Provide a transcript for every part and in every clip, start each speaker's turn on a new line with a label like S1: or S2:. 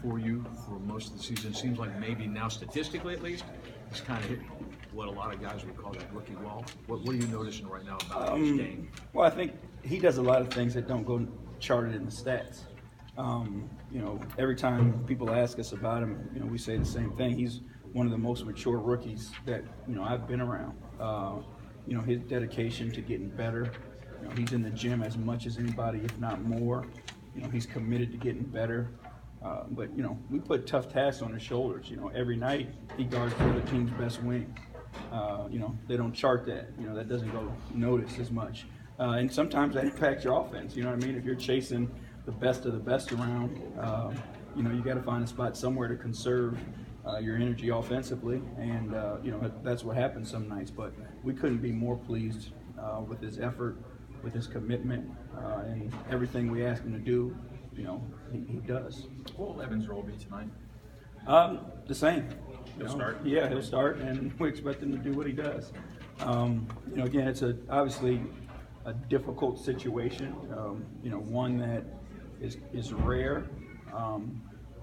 S1: for you for most of the season. It seems like maybe now, statistically at least, he's kind of hit what a lot of guys would call that rookie wall. What are you noticing right now about his game?
S2: Well, I think he does a lot of things that don't go charted in the stats. Every time people ask us about him, we say the same thing. He's one of the most mature rookies that, I've been around. His dedication to getting better. He's in the gym as much as anybody, if not more. He's committed to getting better. But we put tough tasks on his shoulders. Every night he guards the other team's best wing. They don't chart that. That doesn't go noticed as much. And sometimes that impacts your offense. You know what I mean? If you're chasing the best of the best around, you got to find a spot somewhere to conserve your energy offensively. And, that's what happens some nights. But we couldn't be more pleased with his effort, with his commitment, and everything we ask him to do, he does.
S3: What will Evans' role be tonight?
S2: The same.
S3: He'll start?
S2: Yeah, he'll start, and we expect him to do what he does. Again, it's obviously a difficult situation, one that is rare,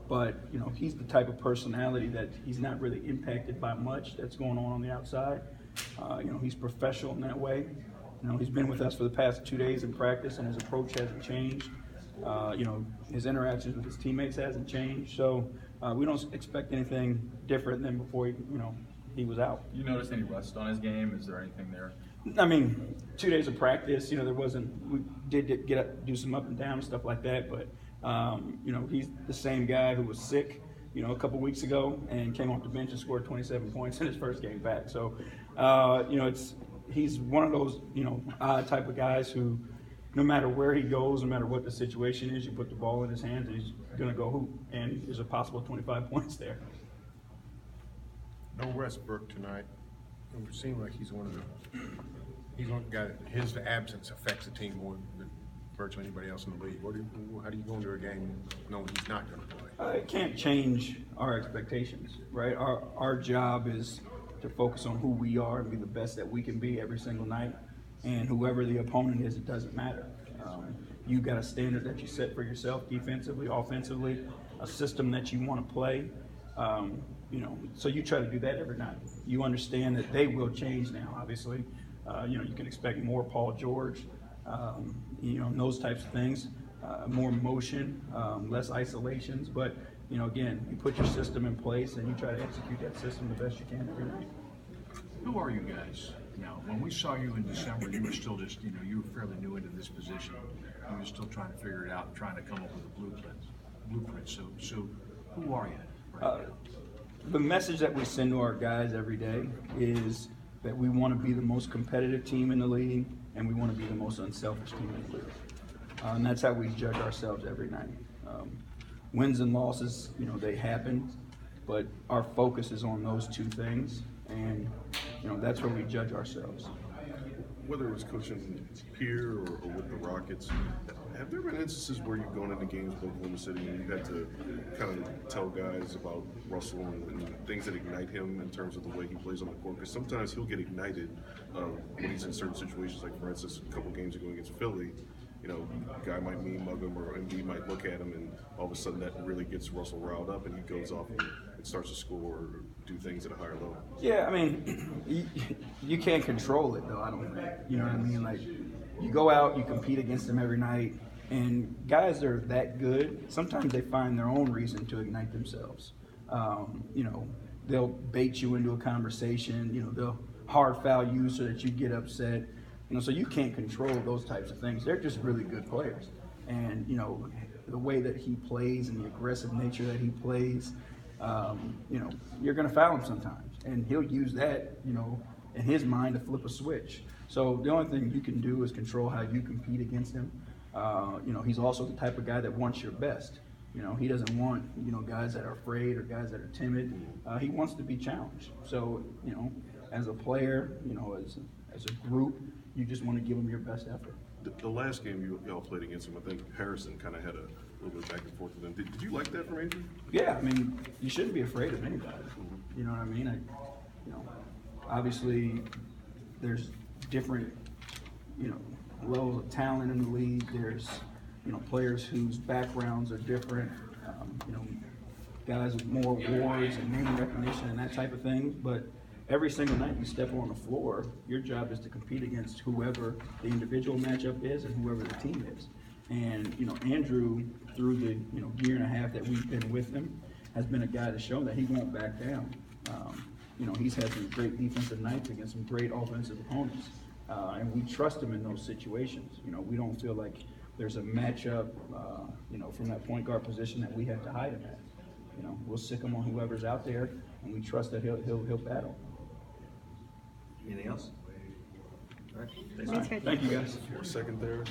S2: but, he's the type of personality that he's not really impacted by much that's going on the outside. He's professional in that way. He's been with us for the past 2 days in practice, and his approach hasn't changed. His interactions with his teammates hasn't changed. So we don't expect anything different than before he was out.
S3: You notice any rust on his game? Is there anything there?
S2: I mean, 2 days of practice, there wasn't, we did get up, do some up and down and stuff like that, but, he's the same guy who was sick, a couple weeks ago and came off the bench and scored 27 points in his first game back. So, he's one of those, odd type of guys who, no matter where he goes, no matter what the situation is, you put the ball in his hands and he's going to go hoop, and there's a possible 25 points there.
S4: No Westbrook tonight. It would seem like he's one guy. His absence affects the team more than virtually anybody else in the league. How do you go into a game knowing he's not going to play?
S2: It can't change our expectations, right? Our job is to focus on who we are and be the best that we can be every single night. And whoever the opponent is, it doesn't matter. You've got a standard that you set for yourself defensively, offensively, a system that you want to play. So you try to do that every night. You understand that they will change now, obviously. You can expect more Paul George, those types of things, more motion, less isolations. But, again, you put your system in place and you try to execute that system the best you can every night.
S1: Who are you guys now? When we saw you in December, you were still just, you were fairly new into this position. You were still trying to figure it out and trying to come up with a blueprint. So who are you right now?
S2: The message that we send to our guys every day is that we want to be the most competitive team in the league, and we want to be the most unselfish team in the league. And that's how we judge ourselves every night. Wins and losses, they happen, but our focus is on those two things, and that's where we judge ourselves.
S5: Whether it was coaching here or with the Rockets, have there been instances where you've gone into games with Oklahoma City and you've had to kind of tell guys about Russell and things that ignite him in terms of the way he plays on the court? Because sometimes he'll get ignited when he's in certain situations, like for instance, a couple games ago against Philly. A guy might mug him, or MD might look at him, and all of a sudden that really gets Russell riled up, and he goes off and starts to score or do things at a higher level.
S2: Yeah, I mean, you can't control it, though, I don't think. You know what I mean? Like, you go out, you compete against them every night, and guys that are that good, sometimes they find their own reason to ignite themselves. They'll bait you into a conversation, they'll hard foul you so that you get upset. So you can't control those types of things. They're just really good players. And, the way that he plays and the aggressive nature that he plays, you're going to foul him sometimes. And he'll use that, in his mind to flip a switch. So the only thing you can do is control how you compete against him. He's also the type of guy that wants your best. He doesn't want, guys that are afraid or guys that are timid. He wants to be challenged. So, as a player, as a group, you just want to give him your best effort.
S5: The last game y'all played against him, I think Harrison kind of had a little bit back and forth with him. Did you like that from Andrew?
S2: Yeah, I mean, you shouldn't be afraid of anybody. You know what I mean? Obviously, there's different, levels of talent in the league. There's, players whose backgrounds are different. guys with more awards and name recognition and that type of thing. But every single night you step on the floor, your job is to compete against whoever the individual matchup is and whoever the team is. And, you know, Andrew, through the, you know, year and a half that we've been with him, has been a guy to show that he won't back down. You know, he's had some great defensive nights against some great offensive opponents. And we trust him in those situations. You know, we don't feel like there's a matchup, you know, from that point guard position that we have to hide him at. You know, we'll sick him on whoever's out there, and we trust that he'll battle.
S6: Anything else? All right.
S2: All right. Thank you, guys.
S5: For a second there.